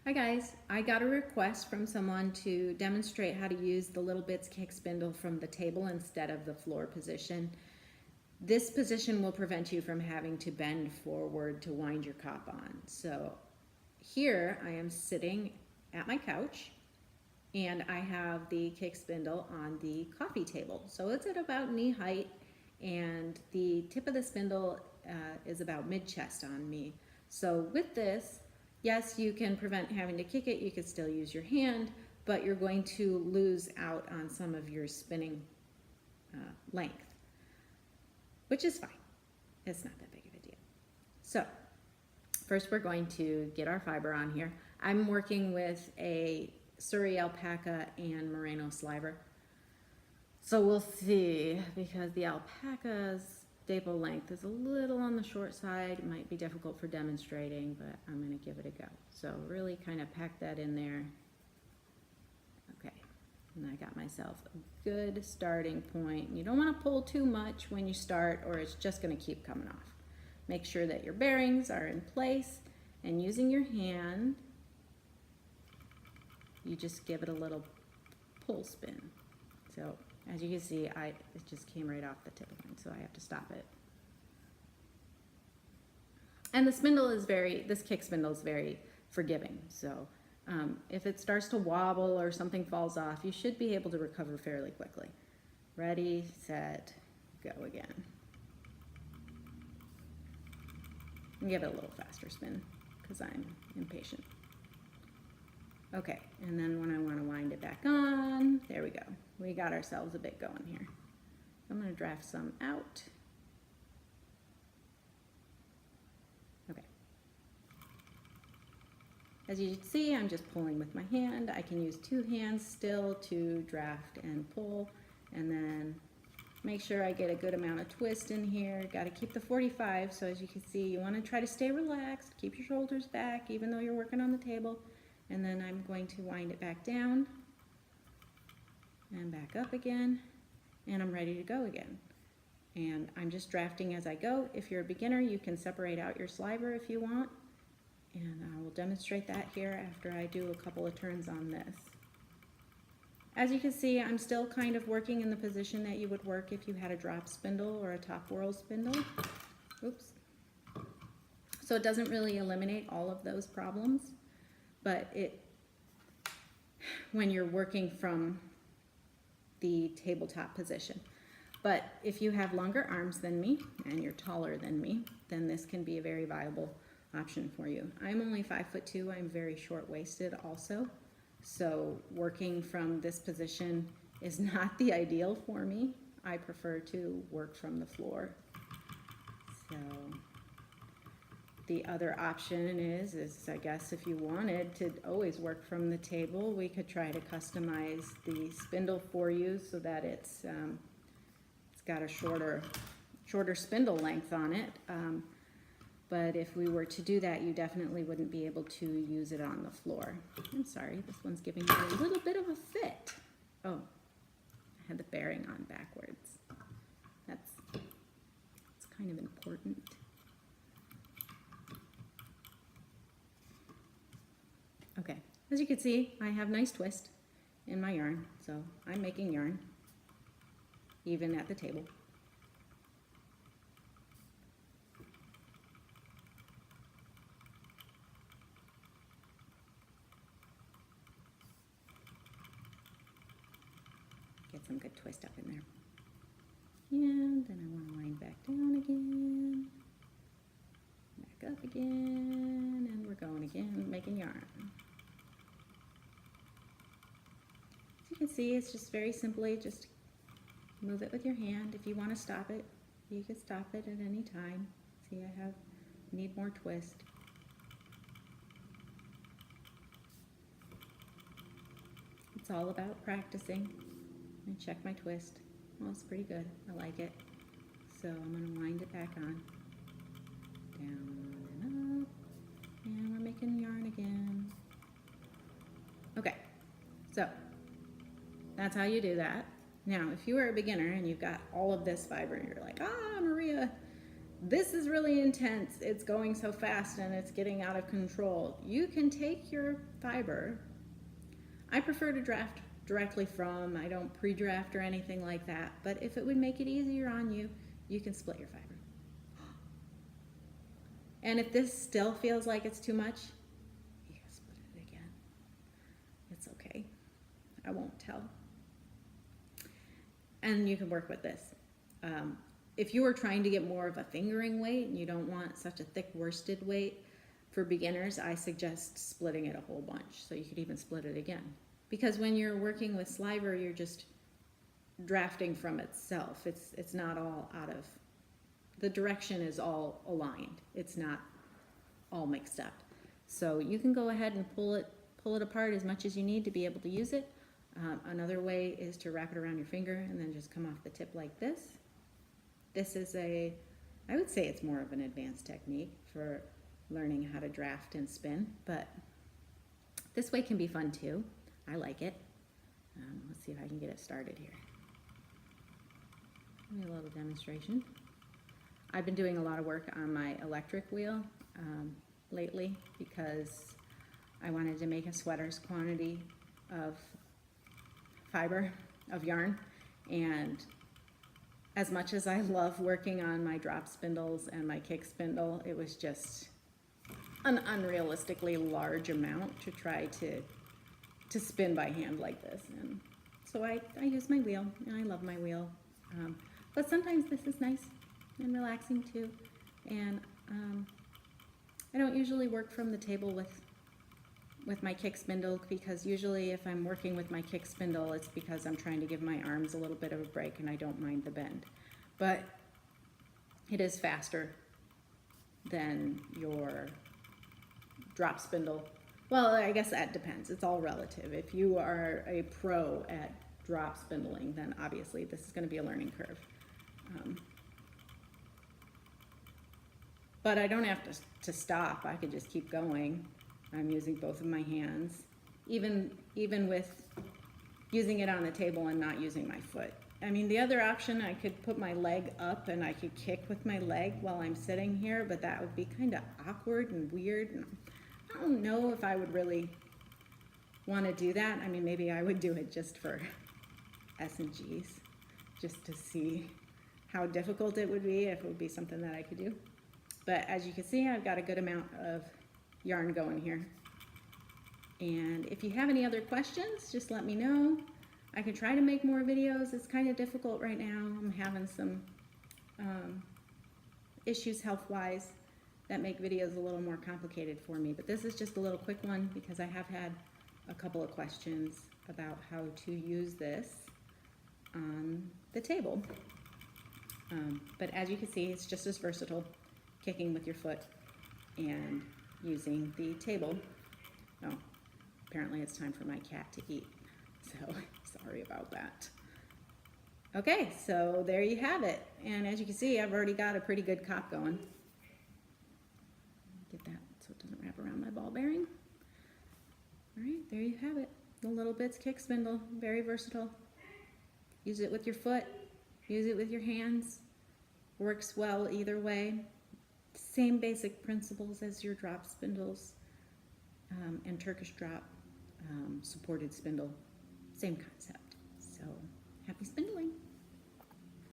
Hi guys, I got a request from someone to demonstrate how to use the little bits kick spindle from the table instead of the floor position. This position will prevent you from having to bend forward to wind your cop on. So here I am sitting at my couch and I have the kick spindle on the coffee table. So it's at about knee height and the tip of the spindle is about mid-chest on me. So with this, yes, you can prevent having to kick it. You could still use your hand, but you're going to lose out on some of your spinning length, which is fine. It's not that big of a deal. So first we're going to get our fiber on here. I'm working with a Surrey alpaca and merino sliver. So we'll see, because the alpaca's staple length is a little on the short side. It might be difficult for demonstrating, but I'm going to give it a go. So really kind of pack that in there. Okay, and I got myself a good starting point. You don't want to pull too much when you start or it's just going to keep coming off. Make sure that your bearings are in place, and using your hand, you just give it a little pull spin. So as you can see, it just came right off the tip of mine, so I have to stop it. And the spindle is this kick spindle is very forgiving. So if it starts to wobble or something falls off, you should be able to recover fairly quickly. Ready, set, go again. And give it a little faster spin because I'm impatient. Okay, and then when I want to wind it back on, there we go. We got ourselves a bit going here. I'm going to draft some out. Okay. As you can see, I'm just pulling with my hand. I can use two hands still to draft and pull, and then make sure I get a good amount of twist in here. Got to keep the 45, so as you can see, you want to try to stay relaxed, keep your shoulders back even though you're working on the table. And then I'm going to wind it back down and back up again, and I'm ready to go again. And I'm just drafting as I go. If you're a beginner, you can separate out your sliver if you want, and I will demonstrate that here after I do a couple of turns on this. As you can see, I'm still kind of working in the position that you would work if you had a drop spindle or a top whirl spindle. Oops. So it doesn't really eliminate all of those problems, but when you're working from the tabletop position. But if you have longer arms than me and you're taller than me, then this can be a very viable option for you. I'm only 5'2". I'm very short-waisted also, so working from this position is not the ideal for me. I prefer to work from the floor. So the other option is I guess if you wanted to always work from the table, we could try to customize the spindle for you so that it's got a shorter spindle length on it. But if we were to do that, you definitely wouldn't be able to use it on the floor. I'm sorry, this one's giving me a little bit of a fit. Oh, I had the bearing on backwards. That's kind of important. Okay, as you can see, I have nice twist in my yarn, so I'm making yarn even at the table. Get some good twist up in there. And then I want to wind back down again, back up again, and we're going again, making yarn. As you can see, it's just very simply just move it with your hand. If you want to stop it, you can stop it at any time. See, I need more twist. It's all about practicing. And check my twist. Well, it's pretty good. I like it. So I'm going to wind it back on. Down and up. And we're making yarn again. Okay, so that's how you do that. Now, if you are a beginner and you've got all of this fiber and you're like, Maria, this is really intense, it's going so fast and it's getting out of control. You can take your fiber. I prefer to draft directly from, I don't pre-draft or anything like that, but if it would make it easier on you, you can split your fiber. And if this still feels like it's too much, you can split it again. It's okay. I won't tell. And you can work with this. If you are trying to get more of a fingering weight and you don't want such a thick worsted weight, for beginners, I suggest splitting it a whole bunch. So you could even split it again. Because when you're working with sliver, you're just drafting from itself. It's not all out of, the direction is all aligned. It's not all mixed up. So you can go ahead and pull it apart as much as you need to be able to use it. Another way is to wrap it around your finger and then just come off the tip like this. This is I would say it's more of an advanced technique for learning how to draft and spin, but this way can be fun too. I like it. Let's see if I can get it started here. Give me a little demonstration. I've been doing a lot of work on my electric wheel lately because I wanted to make a sweater's quantity of fiber, of yarn, and as much as I love working on my drop spindles and my kick spindle, it was just an unrealistically large amount to try to spin by hand like this. And so I use my wheel, and I love my wheel. But sometimes this is nice and relaxing too. And I don't usually work from the table with my kick spindle, because usually if I'm working with my kick spindle, it's because I'm trying to give my arms a little bit of a break and I don't mind the bend. But it is faster than your drop spindle. Well, I guess that depends. It's all relative. If you are a pro at drop spindling, then obviously this is going to be a learning curve. But I don't have to stop. I could just keep going. I'm using both of my hands, even with using it on the table and not using my foot. I mean, the other option, I could put my leg up and I could kick with my leg while I'm sitting here, but that would be kind of awkward and weird. And I don't know if I would really want to do that. I mean, maybe I would do it just for S&Gs, just to see how difficult it would be, if it would be something that I could do. But as you can see, I've got a good amount of yarn going here. And if you have any other questions, just let me know. I can try to make more videos. It's kind of difficult right now. I'm having some issues health-wise that make videos a little more complicated for me. But this is just a little quick one because I have had a couple of questions about how to use this on the table. But as you can see, it's just as versatile, kicking with your foot and using the table. Oh, apparently it's time for my cat to eat, so sorry about that. Okay, so there you have it. And as you can see, I've already got a pretty good cop going. Get that so it doesn't wrap around my ball bearing. All right, there you have it. The Little Bits kick spindle, very versatile. Use it with your foot, use it with your hands. Works well either way. Same basic principles as your drop spindles and Turkish drop supported spindle. Same concept. So happy spindling.